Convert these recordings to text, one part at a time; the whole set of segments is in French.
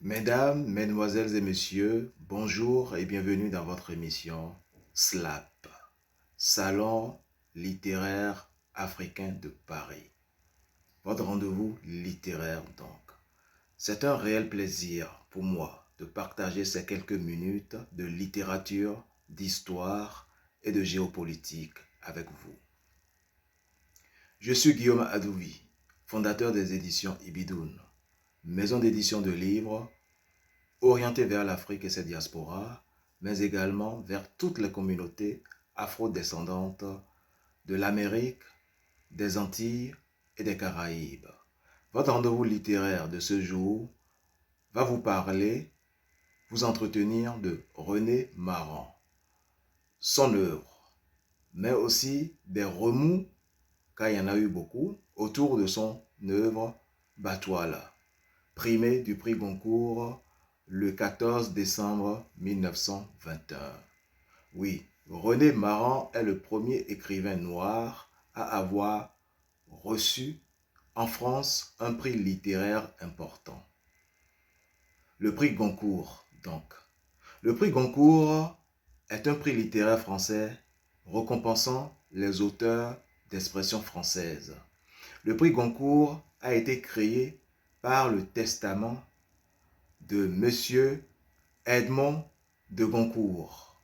Mesdames, Mesdemoiselles et Messieurs, bonjour et bienvenue dans votre émission SLAP, Salon littéraire africain de Paris. Votre rendez-vous littéraire donc. C'est un réel plaisir pour moi de partager ces quelques minutes de littérature, d'histoire et de géopolitique avec vous. Je suis Guillaume Adouvi, fondateur des éditions Ibidoun, maison d'édition de livres orientée vers l'Afrique et ses diasporas, mais également vers toutes les communautés afro-descendantes de l'Amérique, des Antilles et des Caraïbes. Votre rendez-vous littéraire de ce jour va vous parler, vous entretenir de René Maran, son œuvre, mais aussi des remous, car il y en a eu beaucoup, autour de son œuvre Batouala, primé du prix Goncourt le 14 décembre 1921. Oui, René Maran est le premier écrivain noir à avoir reçu en France un prix littéraire important. Le prix Goncourt, donc. Le prix Goncourt est un prix littéraire français récompensant les auteurs d'expression française. Le prix Goncourt a été créé par le testament de Monsieur Edmond de Goncourt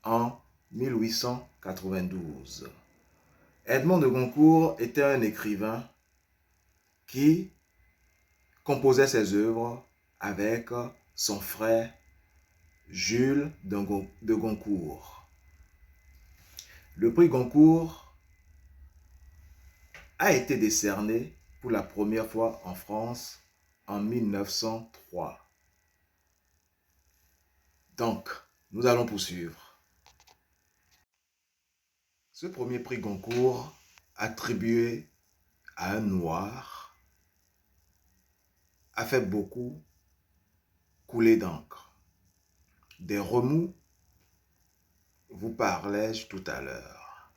en 1892. Edmond de Goncourt était un écrivain qui composait ses œuvres avec son frère Jules de Goncourt. Le prix Goncourt a été décerné pour la première fois en France en 1903. Donc, nous allons poursuivre. Ce premier prix Goncourt, attribué à un noir, a fait beaucoup couler d'encre. Des remous vous parlais-je tout à l'heure.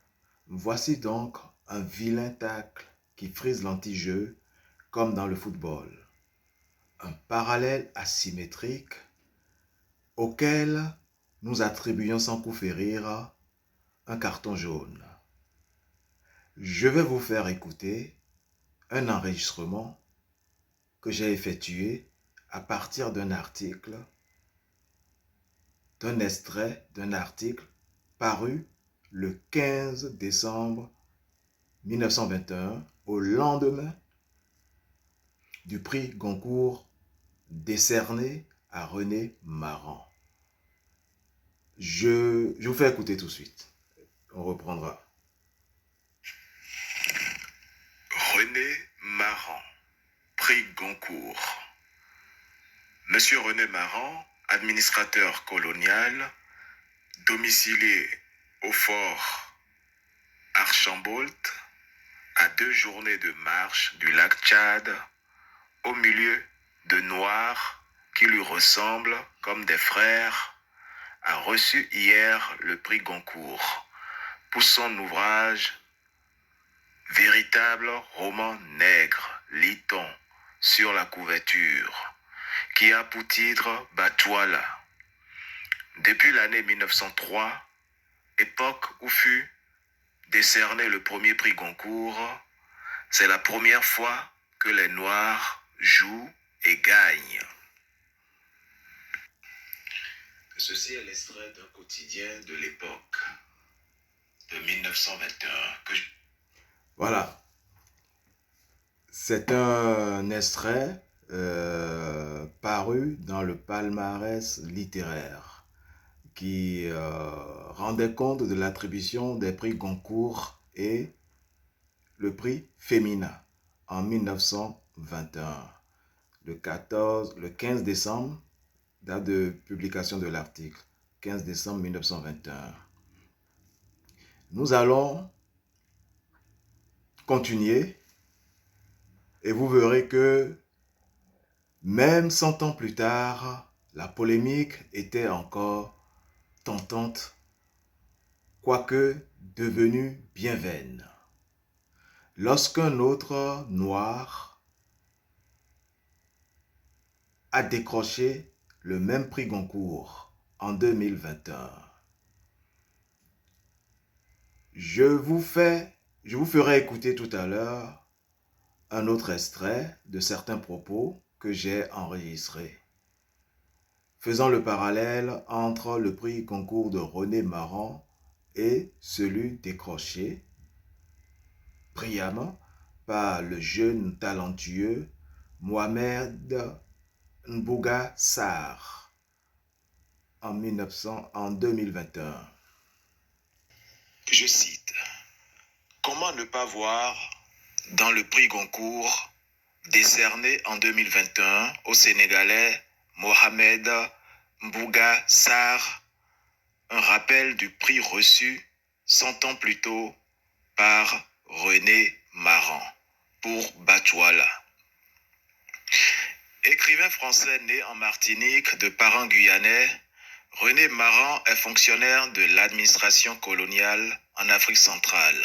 Voici donc un vilain tacle qui frise l'anti-jeu comme dans le football. Un parallèle asymétrique auquel nous attribuons sans coup férir un carton jaune. Je vais vous faire écouter un enregistrement que j'ai effectué à partir d'un article, d'un extrait d'un article paru le 15 décembre 1921, au lendemain du prix Goncourt décerné à René Maran. Je vous fais écouter tout de suite. On reprendra. René Maran, prix Goncourt. Monsieur René Maran, administrateur colonial, domicilié au fort Archambault, à 2 journées de marche du lac Tchad, au milieu de Noirs qui lui ressemblent comme des frères, a reçu hier le prix Goncourt pour son ouvrage Véritable roman nègre, lit-on sur la couverture, qui a pour titre Batouala. Depuis l'année 1903, époque où fut décerné le premier prix Goncourt, c'est la première fois que les Noirs jouent et gagnent. Ceci est l'extrait d'un quotidien de l'époque de 1921 que Voilà. C'est un extrait paru dans le palmarès littéraire qui rendait compte de l'attribution des prix Goncourt et le prix Femina en 1921. Le 15 décembre, date de publication de l'article, 15 décembre 1921. Nous allons continuer et vous verrez que même 100 ans plus tard, la polémique était encore tentante, quoique devenue bien vaine. Lorsqu'un autre noir a décroché le même prix Goncourt en 2021. Je vous ferai écouter tout à l'heure un autre extrait de certains propos que j'ai enregistrés, faisant le parallèle entre le prix Goncourt de René Maran et celui décroché brillamment par le jeune talentueux Mohamed Mbougar Sarr en 2021. Je cite: comment ne pas voir dans le prix Goncourt décerné en 2021 au Sénégalais Mohamed Mbougar Sarr un rappel du prix reçu 100 ans plus tôt par René Maran pour Batouala. Écrivain français né en Martinique de parents guyanais, René Maran est fonctionnaire de l'administration coloniale en Afrique centrale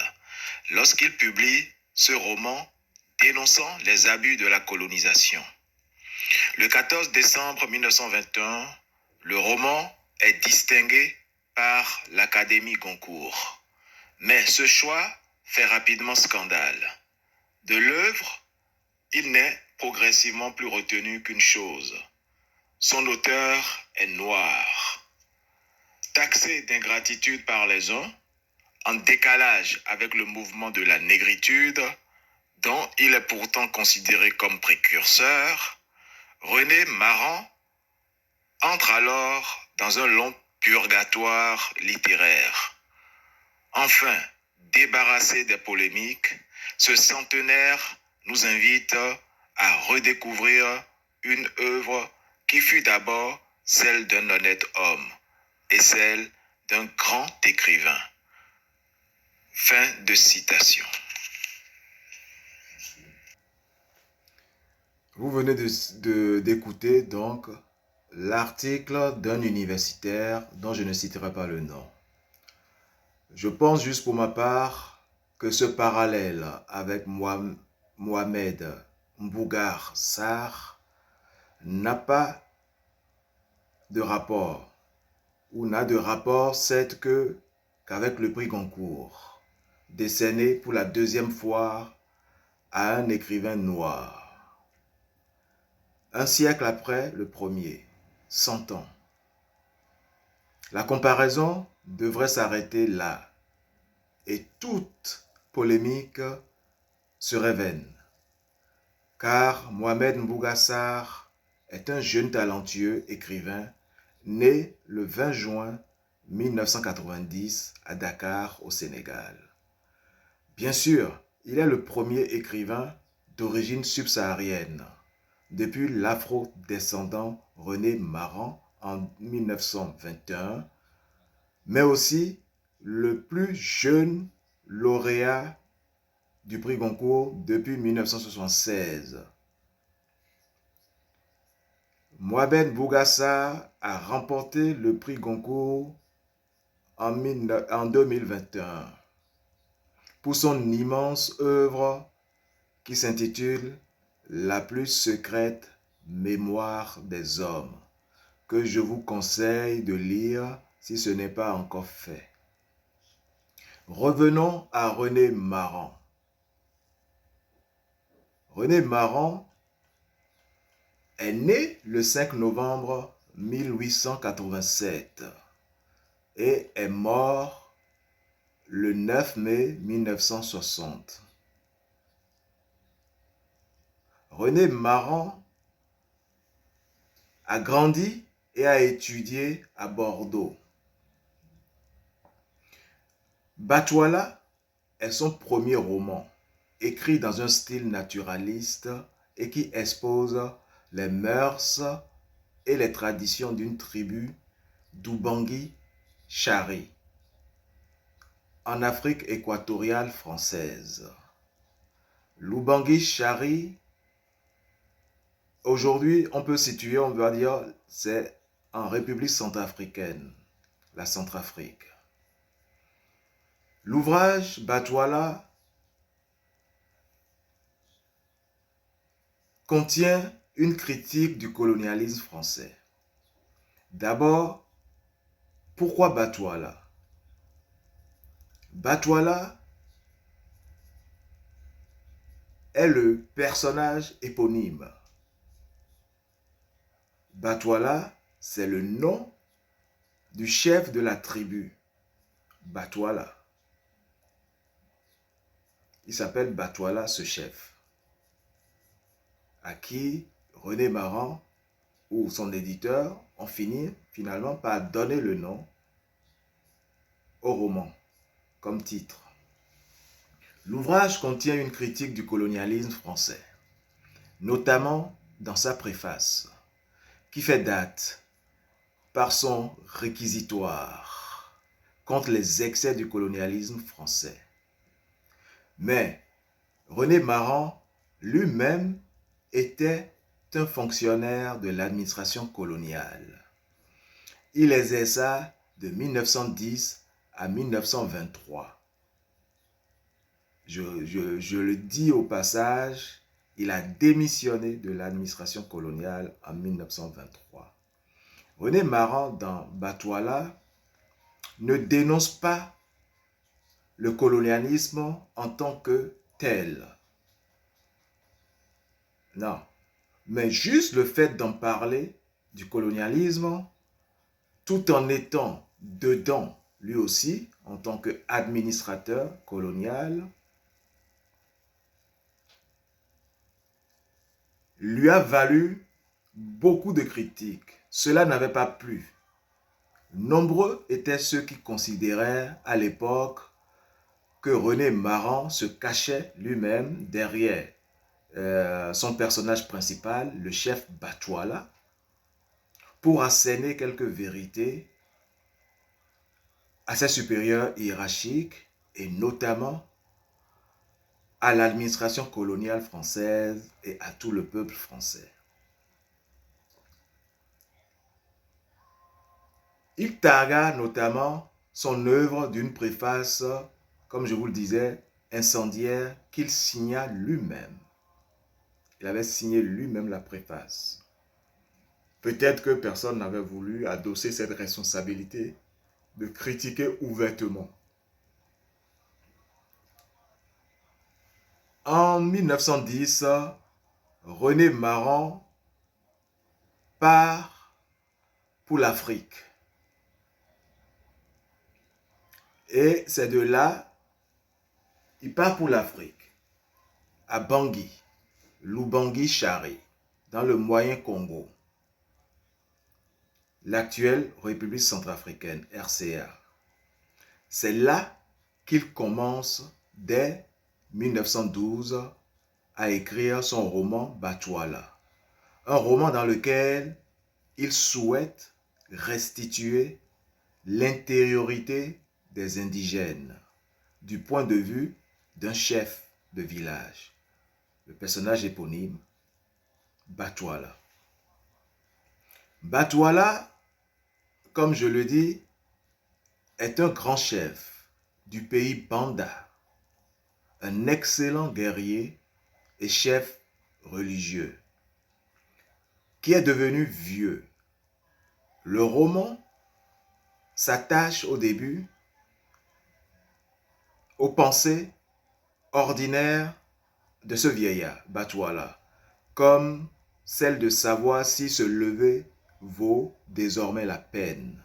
lorsqu'il publie ce roman dénonçant les abus de la colonisation. Le 14 décembre 1921, le roman est distingué par l'Académie Goncourt. Mais ce choix fait rapidement scandale. De l'œuvre, il n'est progressivement plus retenu qu'une chose: son auteur est noir. Taxé d'ingratitude par les uns, en décalage avec le mouvement de la négritude, dont il est pourtant considéré comme précurseur, René Maran entre alors dans un long purgatoire littéraire. Enfin, débarrassé des polémiques, ce centenaire nous invite à redécouvrir une œuvre qui fut d'abord celle d'un honnête homme et celle d'un grand écrivain. Fin de citation. Vous venez d'écouter donc l'article d'un universitaire dont je ne citerai pas le nom. Je pense juste pour ma part que ce parallèle avec Mohamed Mbougar Sarr n'a pas de rapport, ou n'a de rapport, c'est qu'avec le prix Goncourt, décerné pour la deuxième fois à un écrivain noir. Un siècle après le premier, 100 ans. La comparaison devrait s'arrêter là et toute polémique serait vaine. Car Mohamed Mbougar Sarr est un jeune talentueux écrivain né le 20 juin 1990 à Dakar, au Sénégal. Bien sûr, il est le premier écrivain d'origine subsaharienne, depuis l'afro-descendant René Maran en 1921, mais aussi le plus jeune lauréat du prix Goncourt depuis 1976. Mohamed Mbougar Sarr a remporté le prix Goncourt en 2021 pour son immense œuvre qui s'intitule « La plus secrète mémoire des hommes », que je vous conseille de lire si ce n'est pas encore fait. Revenons à René Maran. René Maran est né le 5 novembre 1887 et est mort le 9 mai 1960. René Maran a grandi et a étudié à Bordeaux. Batouala est son premier roman, écrit dans un style naturaliste et qui expose les mœurs et les traditions d'une tribu d'Oubangui Chari, en Afrique équatoriale française. L'Oubangui Chari, aujourd'hui, on peut situer, on va dire, c'est en République centrafricaine, la Centrafrique. L'ouvrage Batouala contient une critique du colonialisme français. D'abord, pourquoi Batouala? Batouala est le personnage éponyme. Batouala, c'est le nom du chef de la tribu. Batouala. Il s'appelle Batouala, ce chef, à qui René Maran ou son éditeur ont fini finalement par donner le nom au roman comme titre. L'ouvrage contient une critique du colonialisme français, notamment dans sa préface, qui fait date par son réquisitoire contre les excès du colonialisme français. Mais René Maran lui-même était un fonctionnaire de l'administration coloniale. Il exerça de 1910 à 1923. Je le dis au passage, il a démissionné de l'administration coloniale en 1923. René Maran, dans Batouala, ne dénonce pas le colonialisme en tant que tel. Non, mais juste le fait d'en parler, du colonialisme, tout en étant dedans, lui aussi, en tant qu'administrateur colonial, lui a valu beaucoup de critiques. Cela n'avait pas plu. Nombreux étaient ceux qui considéraient à l'époque que René Maran se cachait lui-même derrière son personnage principal, le chef Batouala, pour asséner quelques vérités à ses supérieurs hiérarchiques et notamment à l'administration coloniale française et à tout le peuple français. Il targua notamment son œuvre d'une préface, comme je vous le disais, incendiaire, qu'il signa lui-même. Il avait signé lui-même la préface. Peut-être que personne n'avait voulu adosser cette responsabilité de critiquer ouvertement. En 1910, René Maran part pour l'Afrique. Et c'est de là, il part pour l'Afrique, à Bangui, Lubangui-Chari, dans le moyen Congo, l'actuelle République centrafricaine, RCA. C'est là qu'il commence, dès 1912, à écrire son roman Batouala. Un roman dans lequel il souhaite restituer l'intériorité des indigènes du point de vue d'un chef de village. Le personnage éponyme, Batouala. Batouala, comme je le dis, est un grand chef du pays Banda, un excellent guerrier et chef religieux, qui est devenu vieux. Le roman s'attache au début aux pensées ordinaires de ce vieillard, Batouala, comme celle de savoir si se lever vaut désormais la peine,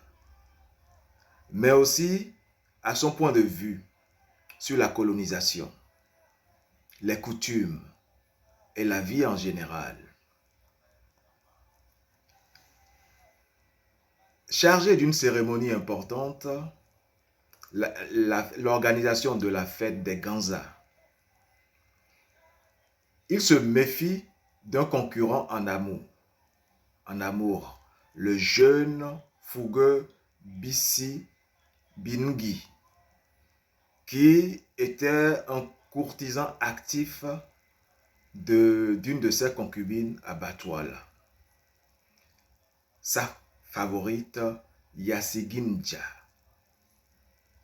mais aussi à son point de vue sur la colonisation, les coutumes et la vie en général. Chargé d'une cérémonie importante, l'organisation de la fête des Ganza, il se méfie d'un concurrent en amour, le jeune fougueux Bissi Bingi, qui était un courtisan actif d'une de ses concubines à Batouala. Sa favorite, Yassiginja.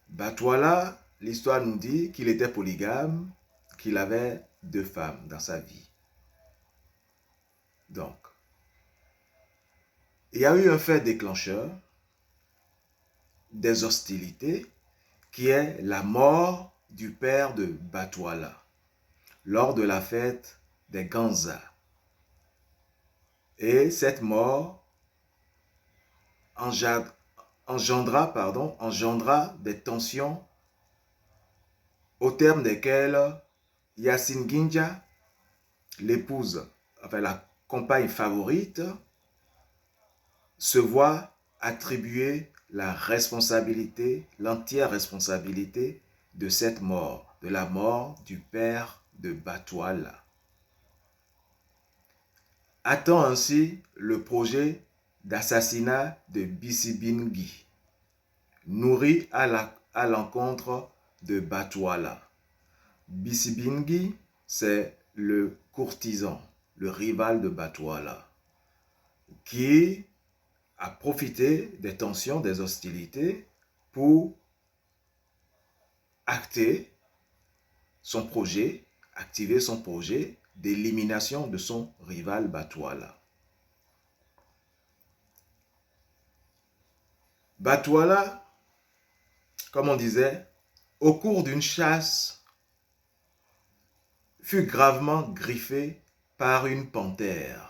Batouala, l'histoire nous dit qu'il était polygame, qu'il avait 2 femmes dans sa vie. Donc, il y a eu un fait déclencheur des hostilités qui est la mort du père de Batouala lors de la fête des Ganza. Et cette mort engendra des tensions au terme desquelles Yacine Ginja, l'épouse, enfin la compagne favorite, se voit attribuer la responsabilité, l'entière responsabilité de cette mort, de la mort du père de Batouala. Attend ainsi le projet d'assassinat de Bissibingui, nourri à l'encontre de Batouala. Bissibingui, c'est le courtisan, le rival de Batouala, qui a profité des tensions, des hostilités pour activer son projet d'élimination de son rival Batouala. Batouala, comme on disait, au cours d'une chasse, fut gravement griffé par une panthère.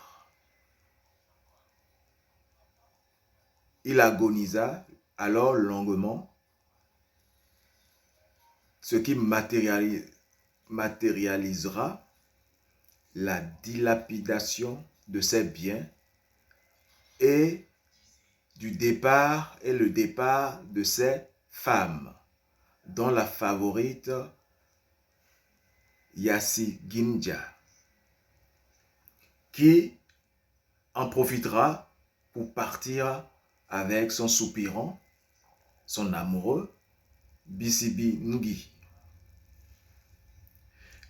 Il agonisa alors longuement, ce qui matérialisera la dilapidation de ses biens et le départ de ses femmes, dont la favorite Yacine Ginja, qui en profitera pour partir avec son soupirant, son amoureux, Bissibingui.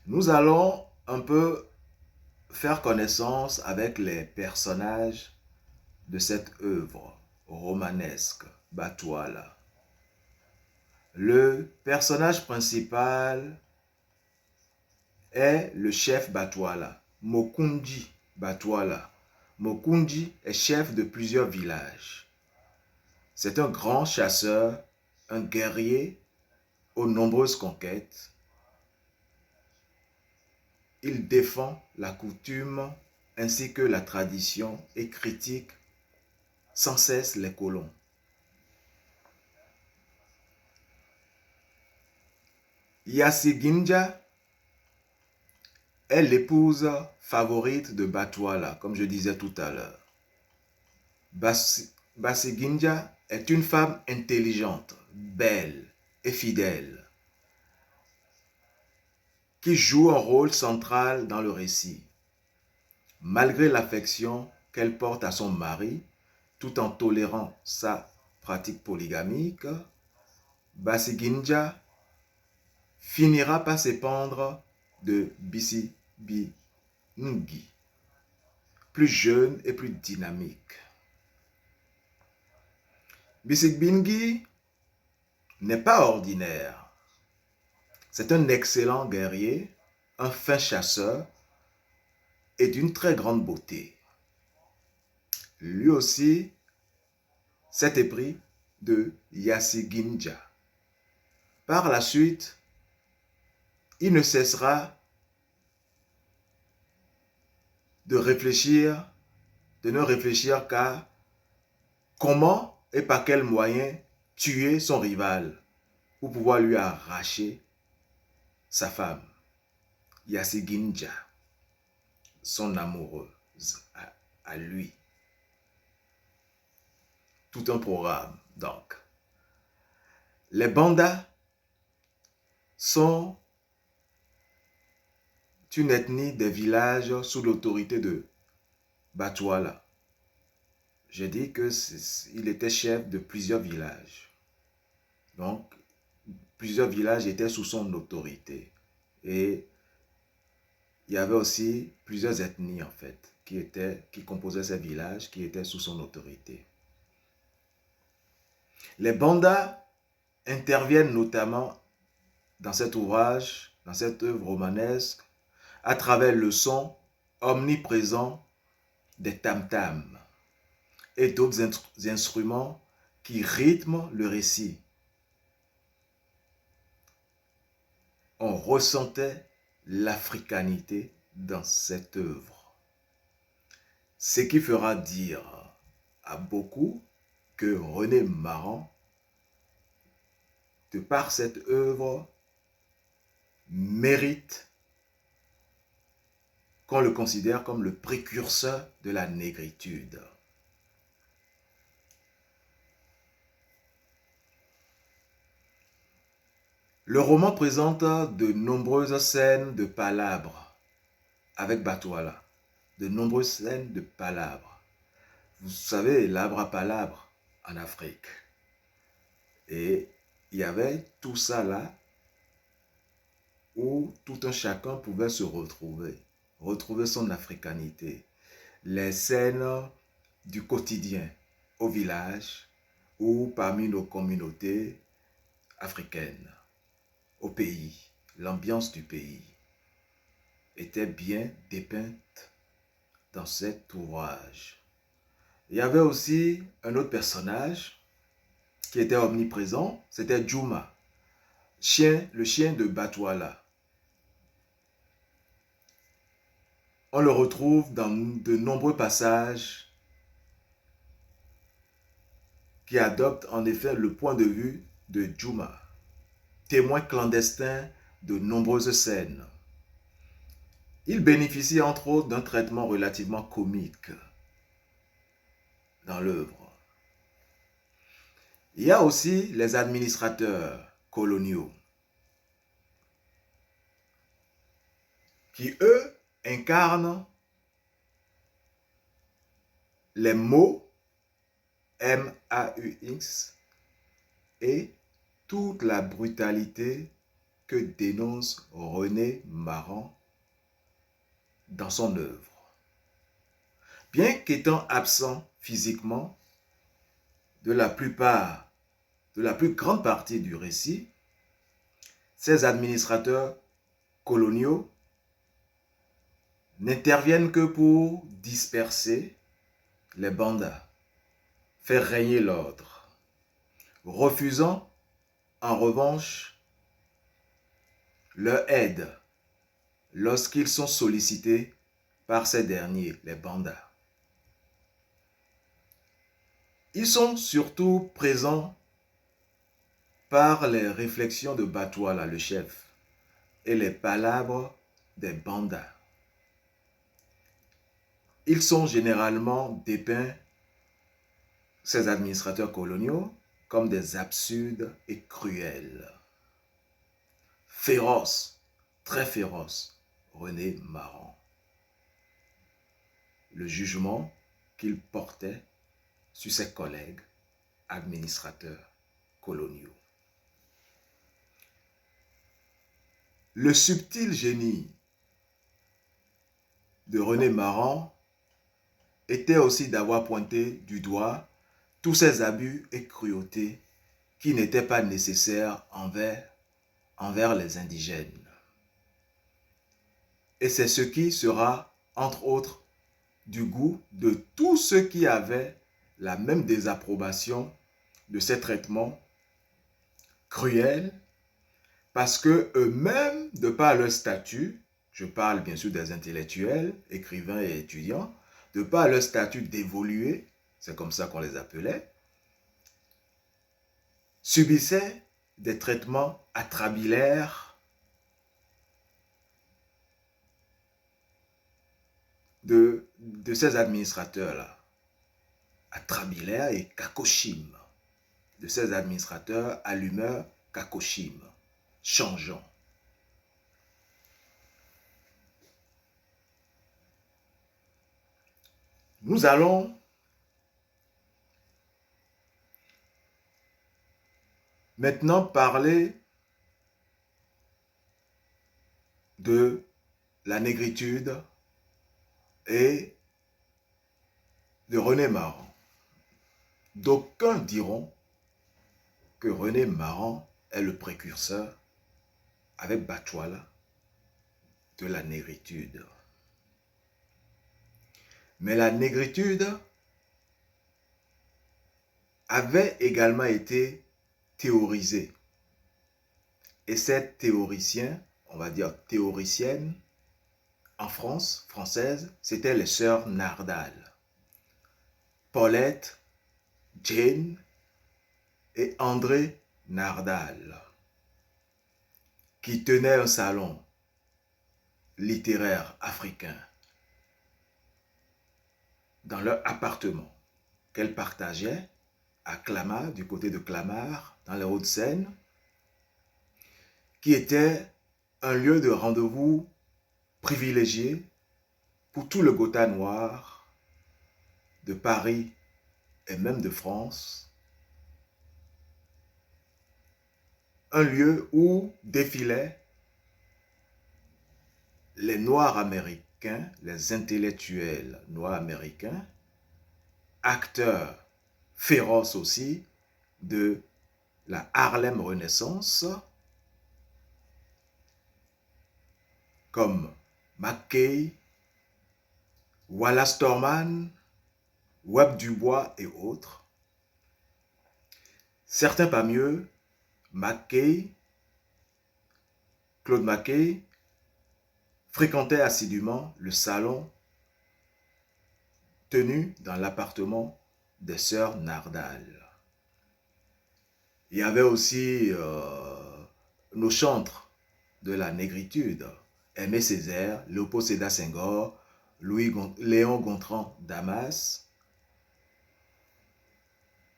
Nous allons un peu faire connaissance avec les personnages de cette œuvre romanesque, Batouala. Le personnage principal est le chef Batouala, Mokundi Batouala. Mokundi est chef de plusieurs villages. C'est un grand chasseur, un guerrier aux nombreuses conquêtes. Il défend la coutume ainsi que la tradition et critique sans cesse les colons. Yacine Ginja est l'épouse favorite de Batouala, comme je disais tout à l'heure. Yacine Ginja est une femme intelligente, belle et fidèle, qui joue un rôle central dans le récit. Malgré l'affection qu'elle porte à son mari, tout en tolérant sa pratique polygamique, Yacine finira par s'épandre de Bissibingui, plus jeune et plus dynamique. Bissibingui n'est pas ordinaire. C'est un excellent guerrier, un fin chasseur et d'une très grande beauté. Lui aussi s'est épris de Yacine Ginja. Par la suite, il ne cessera de ne réfléchir qu'à comment et par quels moyens tuer son rival pour pouvoir lui arracher sa femme, Yacine Ginja, son amoureuse à lui. Tout un programme, donc. Les Bandas sont une ethnie des villages sous l'autorité de Batouala. J'ai dit qu'il était chef de plusieurs villages. Donc, plusieurs villages étaient sous son autorité. Et il y avait aussi plusieurs ethnies, en fait, qui composaient ces villages, qui étaient sous son autorité. Les Bandas interviennent notamment dans cet ouvrage, dans cette œuvre romanesque, à travers le son omniprésent des tam-tams et d'autres instruments qui rythment le récit. On ressentait l'africanité dans cette œuvre. Ce qui fera dire à beaucoup que René Maran, de par cette œuvre, mérite qu'on le considère comme le précurseur de la négritude. Le roman présente de nombreuses scènes de palabres avec Batouala, de nombreuses scènes de palabres. Vous savez, l'arbre à palabres en Afrique. Et il y avait tout ça là où tout un chacun pouvait se retrouver son africanité. Les scènes du quotidien au village ou parmi nos communautés africaines, au pays, l'ambiance du pays était bien dépeinte dans cet ouvrage. Il y avait aussi un autre personnage qui était omniprésent, c'était Djouma, le chien de Batouala. On le retrouve dans de nombreux passages qui adoptent en effet le point de vue de Djouma, témoin clandestin de nombreuses scènes. Il bénéficie entre autres d'un traitement relativement comique dans l'œuvre. Il y a aussi les administrateurs coloniaux qui, eux, incarnent les mots M-A-U-X et toute la brutalité que dénonce René Maran dans son œuvre. Bien qu'étant absent physiquement de la plus grande partie du récit, ces administrateurs coloniaux n'interviennent que pour disperser les bandas, faire régner l'ordre, refusant en revanche leur aide lorsqu'ils sont sollicités par ces derniers, les bandas. Ils sont surtout présents par les réflexions de Batouala, le chef, et les palabres des bandas. Ils sont généralement dépeints, ces administrateurs coloniaux, comme des absurdes et cruels. Féroce, très féroce, René Maran. Le jugement qu'il portait sur ses collègues administrateurs coloniaux. Le subtil génie de René Maran était aussi d'avoir pointé du doigt tous ces abus et cruautés qui n'étaient pas nécessaires envers les indigènes. Et c'est ce qui sera, entre autres, du goût de tous ceux qui avaient la même désapprobation de ces traitements cruels, parce que eux-mêmes, de par leur statut, je parle bien sûr des intellectuels, écrivains et étudiants, de par leur statut d'évolués, c'est comme ça qu'on les appelait, subissaient des traitements atrabilaires de ces administrateurs-là. Atrabilaires et Kakoshim, de ces administrateurs allumeurs Kakoshim, changeants. Nous allons maintenant parler de la négritude et de René Maran. D'aucuns diront que René Maran est le précurseur, avec Batouala, de la négritude. Mais la négritude avait également été théorisée. Et cette théoricien, on va dire théoricienne, en France, française, c'était les sœurs Nardal. Paulette, Jane et André Nardal, qui tenaient un salon littéraire africain dans leur appartement qu'elles partageaient à Clamart, du côté de Clamart, dans les Hauts-de-Seine, qui était un lieu de rendez-vous privilégié pour tout le Gotha noir de Paris et même de France. Un lieu où défilaient les Noirs américains, les intellectuels noirs américains, acteurs féroces aussi de la Harlem Renaissance, comme McKay, Wallace Storman, Webb Dubois et autres. Certains parmi eux, Claude McKay, fréquentaient assidûment le salon tenu dans l'appartement des sœurs Nardal. Il y avait aussi nos chantres de la négritude, Aimé Césaire, Léopold Sédar Senghor, Léon Gontran Damas,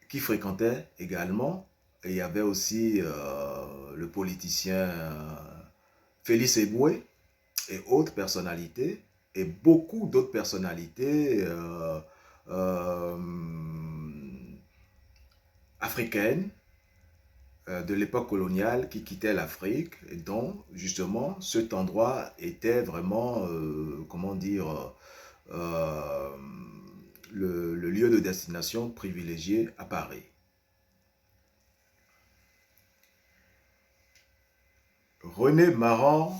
qui fréquentaient également. Et il y avait aussi le politicien Félix Eboué et autres personnalités, et beaucoup d'autres personnalités africaines de l'époque coloniale qui quittaient l'Afrique, et dont justement cet endroit était vraiment, comment dire, le lieu de destination privilégié à Paris. René Maran,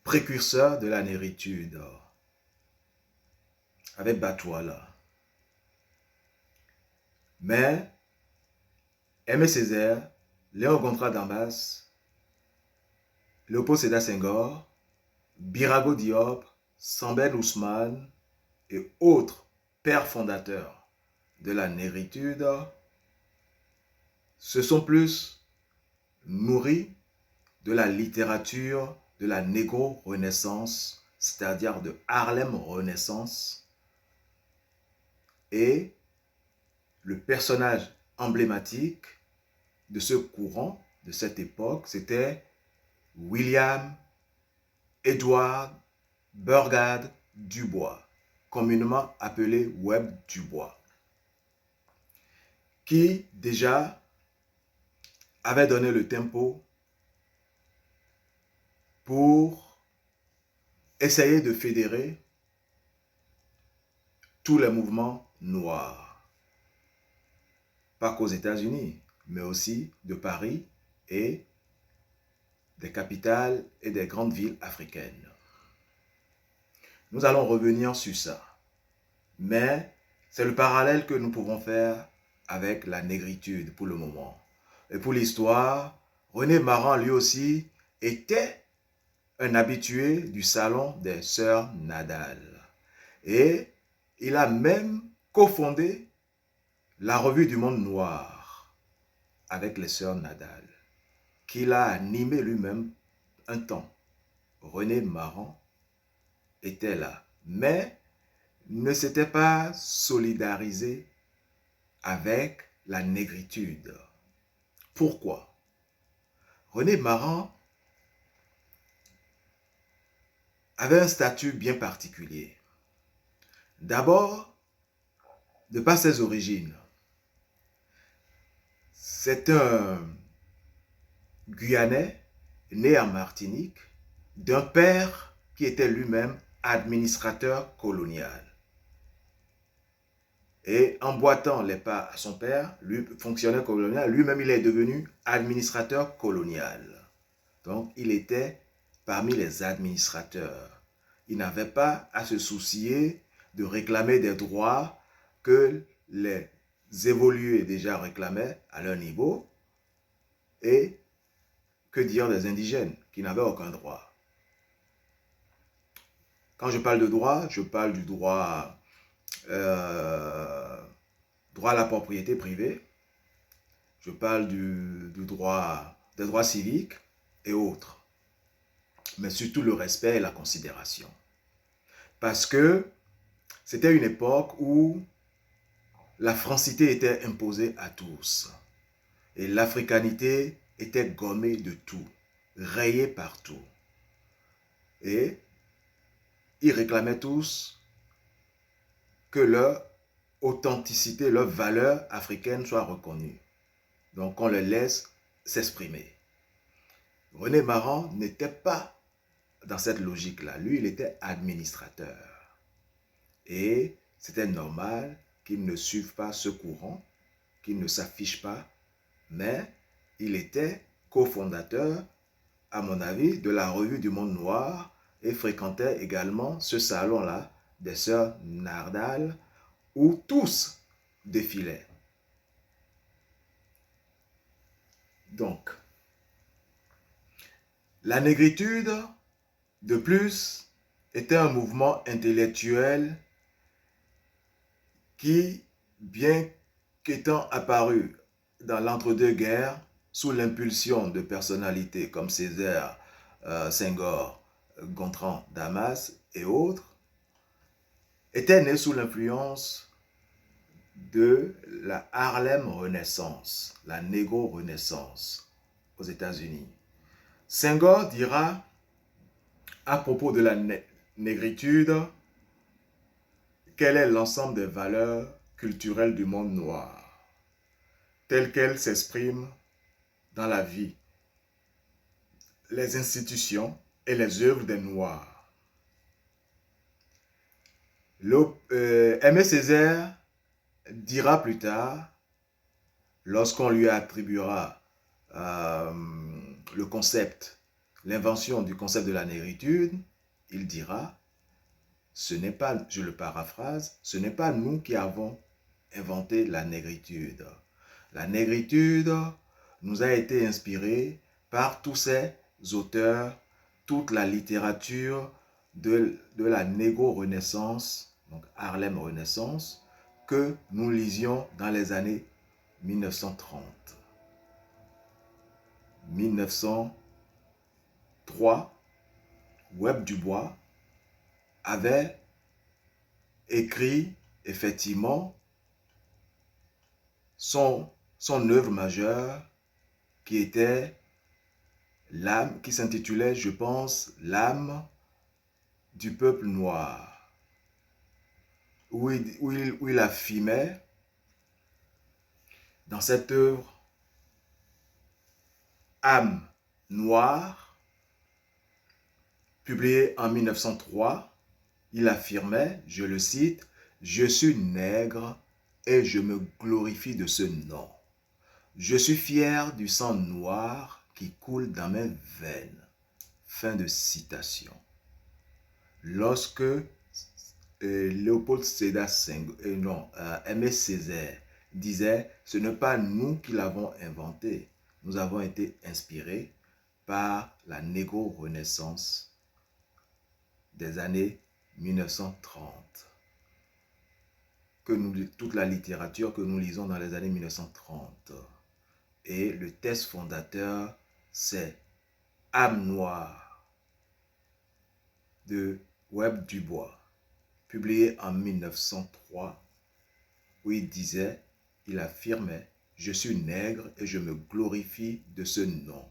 précurseur de la négritude, avec Batouala. Mais Aimé Césaire, Léon Gontran Damas, Léopold Sédar Senghor, Birago Diop, Sambène Ousmane et autres pères fondateurs de la négritude se sont plus nourris de la littérature de la négro-renaissance, c'est-à-dire de Harlem Renaissance, et le personnage emblématique de ce courant, de cette époque, c'était William Edward Burgard Dubois, communément appelé Webb Dubois, qui déjà avait donné le tempo pour essayer de fédérer tous les mouvements noirs, pas qu'aux États-Unis, mais aussi de Paris et des capitales et des grandes villes africaines. Nous allons revenir sur ça, mais c'est le parallèle que nous pouvons faire avec la négritude pour le moment. Et pour l'histoire, René Maran lui aussi était un habitué du salon des sœurs Nardal. Et il a même cofondé la revue du monde noir avec les sœurs Nardal, qu'il a animé lui-même un temps. René Maran était là, mais ne s'était pas solidarisé avec la négritude. Pourquoi? René Maran avait un statut bien particulier. D'abord, de par ses origines. C'est un Guyanais né en Martinique, d'un père qui était lui-même administrateur colonial. Et en boitant les pas à son père, lui, fonctionnaire colonial, lui-même il est devenu administrateur colonial. Donc il était parmi les administrateurs. Il n'avait pas à se soucier de réclamer des droits que les évolués déjà réclamaient à leur niveau. Et que dire des indigènes qui n'avaient aucun droit? Quand je parle de droit, je parle du droit, droit à la propriété privée, je parle du droit, des droits civiques et autres, mais surtout le respect et la considération. Parce que c'était une époque où la francité était imposée à tous et l'africanité était gommée de tout, rayée partout. Et ils réclamaient tous que leur authenticité, leur valeur africaine soit reconnue. Donc on les laisse s'exprimer. René Maran n'était pas dans cette logique-là. Lui, il était administrateur. Et c'était normal qu'il ne suive pas ce courant, qu'il ne s'affiche pas, mais il était cofondateur, à mon avis, de la Revue du Monde Noir et fréquentait également ce salon-là des sœurs Nardal où tous défilaient. Donc, la négritude, de plus, était un mouvement intellectuel qui, bien qu'étant apparu dans l'entre-deux-guerres sous l'impulsion de personnalités comme Césaire, Senghor, Gontran, Damas et autres, était né sous l'influence de la Harlem Renaissance, la Négro-Renaissance aux États-Unis. Senghor dira à propos de la négritude quel est l'ensemble des valeurs culturelles du monde noir, telles qu'elles s'expriment dans la vie, les institutions et les œuvres des Noirs. Aimé Césaire dira plus tard, lorsqu'on lui attribuera le concept, l'invention du concept de la négritude, il dira, ce n'est pas, je le paraphrase, ce n'est pas nous qui avons inventé la négritude. La négritude nous a été inspirée par tous ces auteurs, toute la littérature de la négo-renaissance, donc Harlem Renaissance, que nous lisions dans les années 1930. 1903, Webb Dubois avait écrit effectivement son œuvre majeure qui était l'âme, qui s'intitulait, je pense, L'âme du peuple noir, où il affirmait dans cette œuvre âme noire, publiée en 1903, il affirmait, je le cite, « Je suis nègre et je me glorifie de ce nom. Je suis fier du sang noir qui coule dans mes veines. » Fin de citation. Lorsque Léopold Sédar Senghor, Aimé Césaire disait « Ce n'est pas nous qui l'avons inventé, nous avons été inspirés par la négro-renaissance des années 1930. » Toute la littérature que nous lisons dans les années 1930. Et le texte fondateur, c'est Âme noire de Webb Dubois, publié en 1903, où il disait, il affirmait, « Je suis nègre et je me glorifie de ce nom.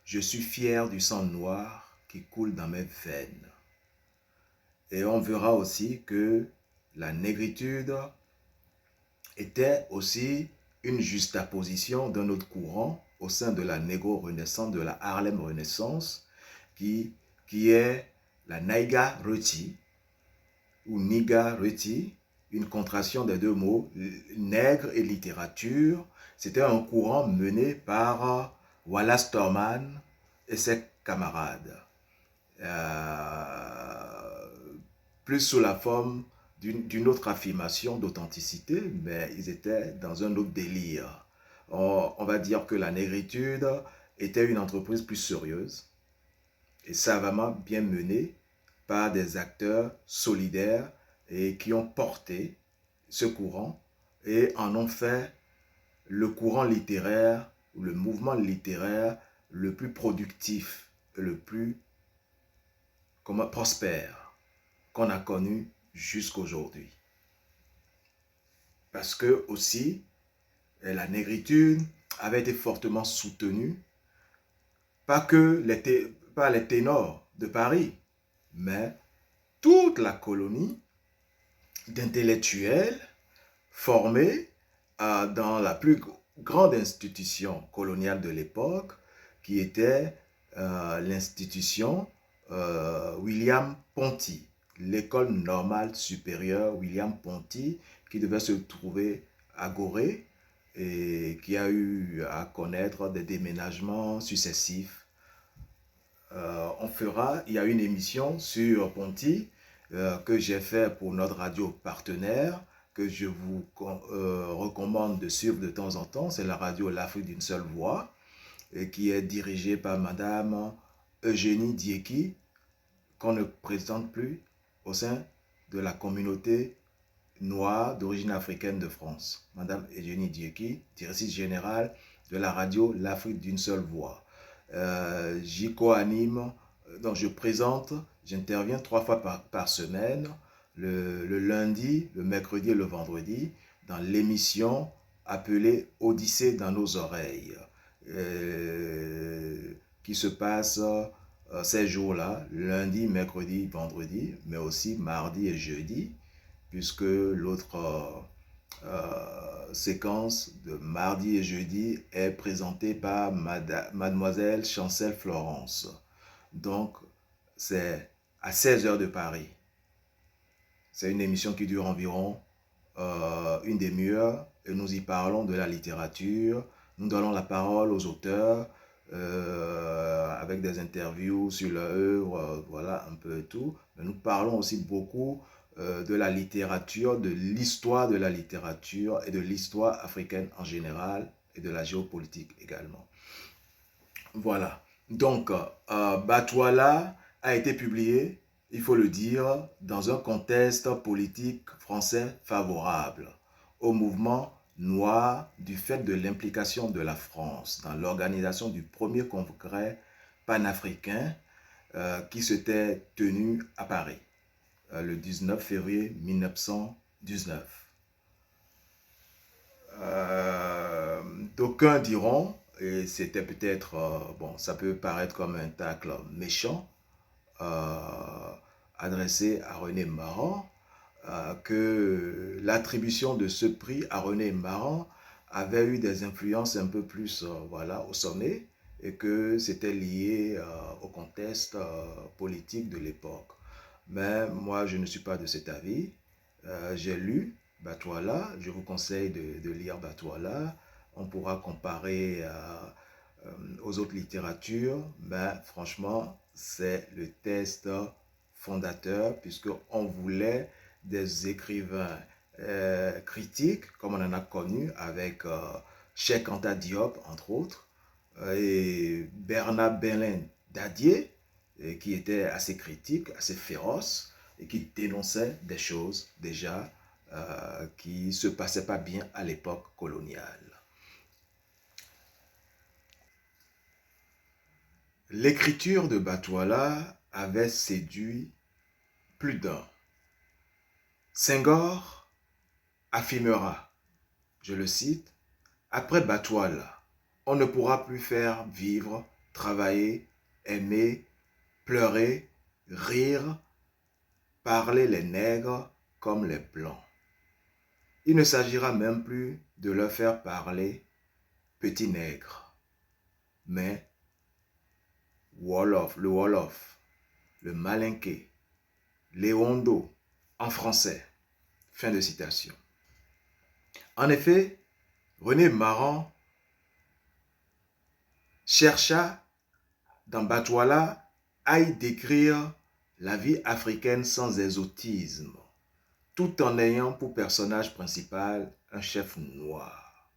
Je suis fier du sang noir qui coule dans mes veines. » Et on verra aussi que la négritude était aussi une juxtaposition d'un autre courant au sein de la négro-renaissance, de la Harlem Renaissance, qui est la Naiga Reti, ou Niga Reti, une contraction des deux mots, nègre et littérature. C'était un courant mené par Wallace Thurman et ses camarades. Plus sous la forme d'une autre affirmation d'authenticité, mais ils étaient dans un autre délire. On va dire que la négritude était une entreprise plus sérieuse et savamment bien menée par des acteurs solidaires et qui ont porté ce courant et en ont fait le courant littéraire, le mouvement littéraire le plus productif, le plus prospère qu'on a connu jusqu'aujourd'hui. Parce que aussi, la négritude avait été fortement soutenue, pas que par les ténors de Paris, mais toute la colonie d'intellectuels formés dans la plus grande institution coloniale de l'époque, qui était l'institution William Ponty, l'école normale supérieure William Ponty, qui devait se trouver à Gorée et qui a eu à connaître des déménagements successifs. Il y a une émission sur Ponty que j'ai fait pour notre radio partenaire, que je vous recommande de suivre de temps en temps. C'est la radio L'Afrique d'une seule voix, et qui est dirigée par Madame Eugénie Dieki, qu'on ne présente plus au sein de la communauté noire d'origine africaine de France. Madame Eugénie Dieki, directrice générale de la radio L'Afrique d'une seule voix. J'y co-anime, donc j'interviens 3 fois par semaine, le lundi, le mercredi et le vendredi, dans l'émission appelée Odyssée dans nos oreilles, qui se passe ces jours-là, lundi, mercredi, vendredi, mais aussi mardi et jeudi, puisque l'autre séquence de mardi et jeudi est présentée par Mademoiselle Chancel Florence. Donc, c'est à 16h de Paris. C'est une émission qui dure environ une demi-heure et nous y parlons de la littérature. Nous donnons la parole aux auteurs avec des interviews sur leur œuvre, voilà un peu tout. Mais nous parlons aussi beaucoup de la littérature, de l'histoire de la littérature et de l'histoire africaine en général et de la géopolitique également. Voilà. Donc, Batouala a été publié, il faut le dire, dans un contexte politique français favorable au mouvement noir du fait de l'implication de la France dans l'organisation du premier congrès panafricain qui s'était tenu à Paris le 19 février 1919. D'aucuns diront, et c'était peut-être, bon, ça peut paraître comme un tacle méchant, adressé à René Maran, que l'attribution de ce prix à René Maran avait eu des influences un peu plus voilà, au sommet, et que c'était lié au contexte politique de l'époque. Mais moi, je ne suis pas de cet avis. J'ai lu Batouala, je vous conseille de lire Batouala. On pourra comparer aux autres littératures, mais franchement, c'est le texte fondateur, puisqu'on voulait des écrivains critiques, comme on en a connu avec Cheikh Anta Diop, entre autres, et Bernard Belin Dadier, qui était assez critique, assez féroce, et qui dénonçait des choses déjà qui ne se passaient pas bien à l'époque coloniale. L'écriture de Batouala avait séduit plus d'un. Senghor affirmera, je le cite, « Après Batouala, on ne pourra plus faire vivre, travailler, aimer, pleurer, rire, parler les nègres comme les blancs. Il ne s'agira même plus de leur faire parler petits nègres, mais Wolof, le Malinké, Léondo, en français. » Fin de citation. En effet, René Maran chercha dans Batouala à y décrire la vie africaine sans exotisme, tout en ayant pour personnage principal un chef noir.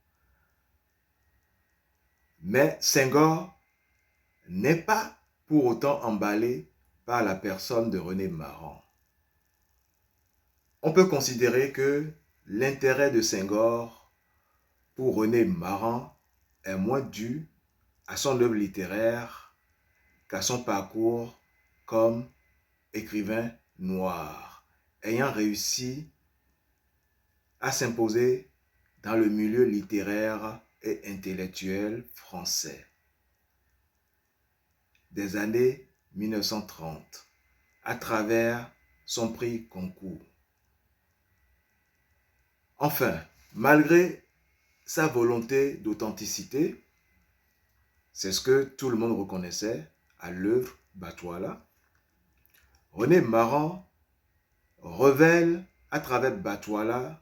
Mais Senghor n'est pas pour autant emballé par la personne de René Maran. On peut considérer que l'intérêt de Senghor pour René Maran est moins dû à son œuvre littéraire qu'à son parcours comme écrivain noir, ayant réussi à s'imposer dans le milieu littéraire et intellectuel français des années 1930 à travers son prix Goncourt. Enfin, malgré sa volonté d'authenticité, c'est ce que tout le monde reconnaissait à l'œuvre Batouala, René Maran révèle à travers Batouala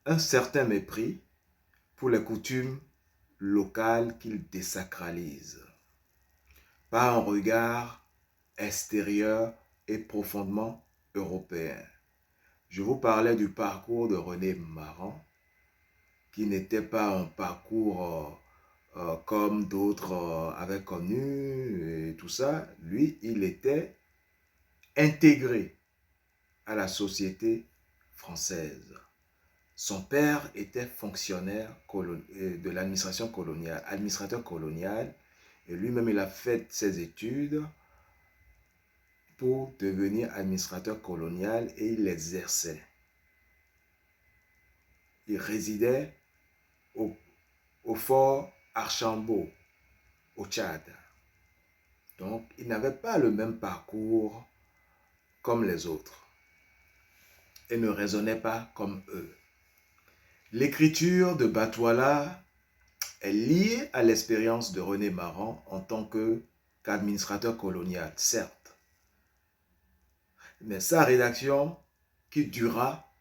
un certain mépris pour les coutumes locales qu'il désacralise par un regard extérieur et profondément européen. Je vous parlais du parcours de René Maran, qui n'était pas un parcours comme d'autres avaient connu et tout ça. Lui, il était intégré à la société française. Son père était fonctionnaire de l'administration coloniale, administrateur colonial, et lui-même il a fait ses études pour devenir administrateur colonial et il exerçait. Il résidait au fort Archambault, au Tchad. Donc, il n'avait pas le même parcours comme les autres et ne raisonnait pas comme eux. L'écriture de Batouala est liée à l'expérience de René Maran en tant qu'administrateur colonial, certes. Mais sa rédaction, qui dura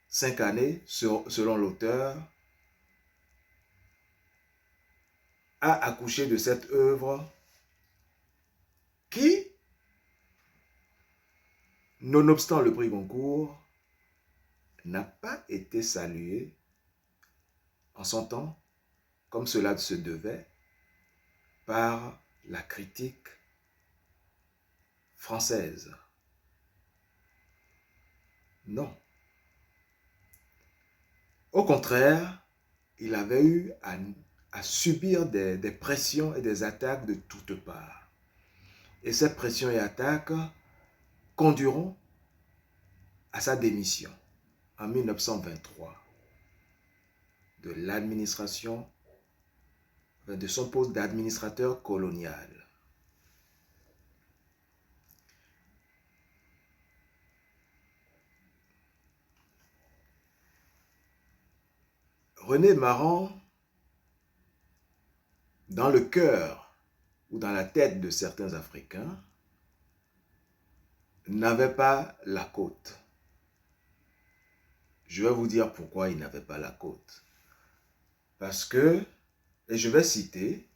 5 années selon l'auteur, a accouché de cette œuvre qui, nonobstant le prix Goncourt, n'a pas été saluée en son temps, comme cela se devait, par la critique française. Non. Au contraire, il avait eu à subir des pressions et des attaques de toutes parts. Et ces pressions et attaques conduiront à sa démission en 1923 de l'administration, de son poste d'administrateur colonial. René Maran, dans le cœur ou dans la tête de certains Africains, n'avait pas la côte. Je vais vous dire pourquoi il n'avait pas la côte. Parce que, et je vais citer,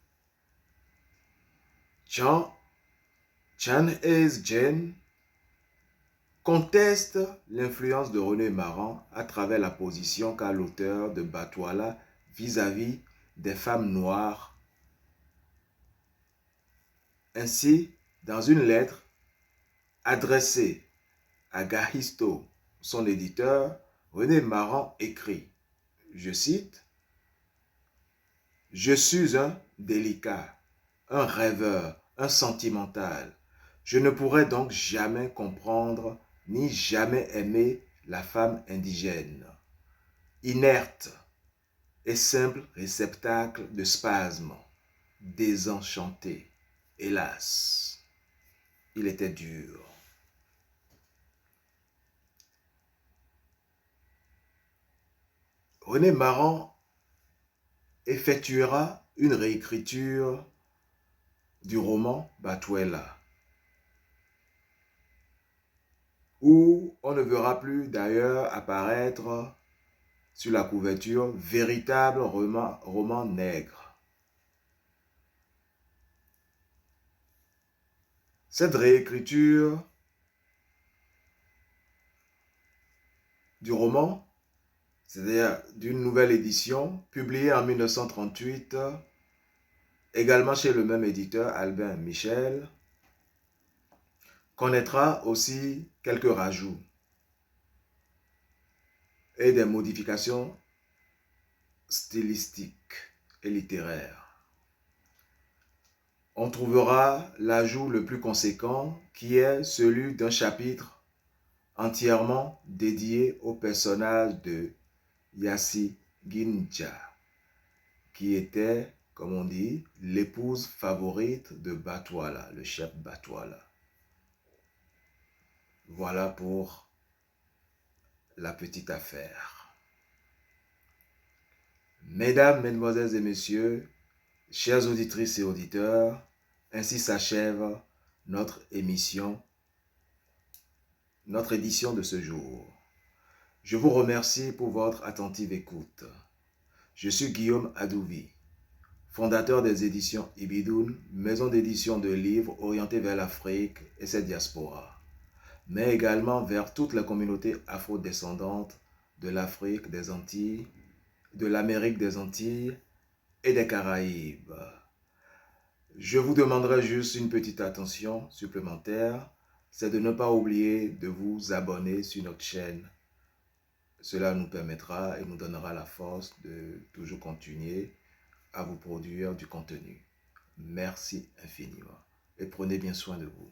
Chan Hez Jen conteste l'influence de René Maran à travers la position qu'a l'auteur de Batouala vis-à-vis des femmes noires. Ainsi, dans une lettre adressée à Gahisto, son éditeur, René Maran écrit, je cite, « Je suis un délicat, un rêveur, un sentimental. Je ne pourrai donc jamais comprendre ni jamais aimer la femme indigène, inerte et simple réceptacle de spasmes, désenchanté. Hélas, il était dur. » René Maran effectuera une réécriture du roman Batouala, où on ne verra plus d'ailleurs apparaître sur la couverture véritable roman nègre. Cette réécriture du roman, c'est-à-dire d'une nouvelle édition, publiée en 1938, également chez le même éditeur, Albin Michel, connaîtra aussi quelques rajouts et des modifications stylistiques et littéraires. On trouvera l'ajout le plus conséquent qui est celui d'un chapitre entièrement dédié au personnage de Yassi Ginja, qui était, comme on dit, l'épouse favorite de Batwala, le chef Batwala. Voilà pour la petite affaire. Mesdames, Mesdemoiselles et Messieurs, chères auditrices et auditeurs, ainsi s'achève notre édition de ce jour. Je vous remercie pour votre attentive écoute. Je suis Guillaume Adouvi, fondateur des éditions Ibidoun, maison d'édition de livres orientée vers l'Afrique et ses diasporas, mais également vers toute la communauté afro-descendante de l'Afrique, des Antilles, de l'Amérique des Antilles et des Caraïbes. Je vous demanderai juste une petite attention supplémentaire, c'est de ne pas oublier de vous abonner sur notre chaîne. Cela nous permettra et nous donnera la force de toujours continuer à vous produire du contenu. Merci infiniment et prenez bien soin de vous.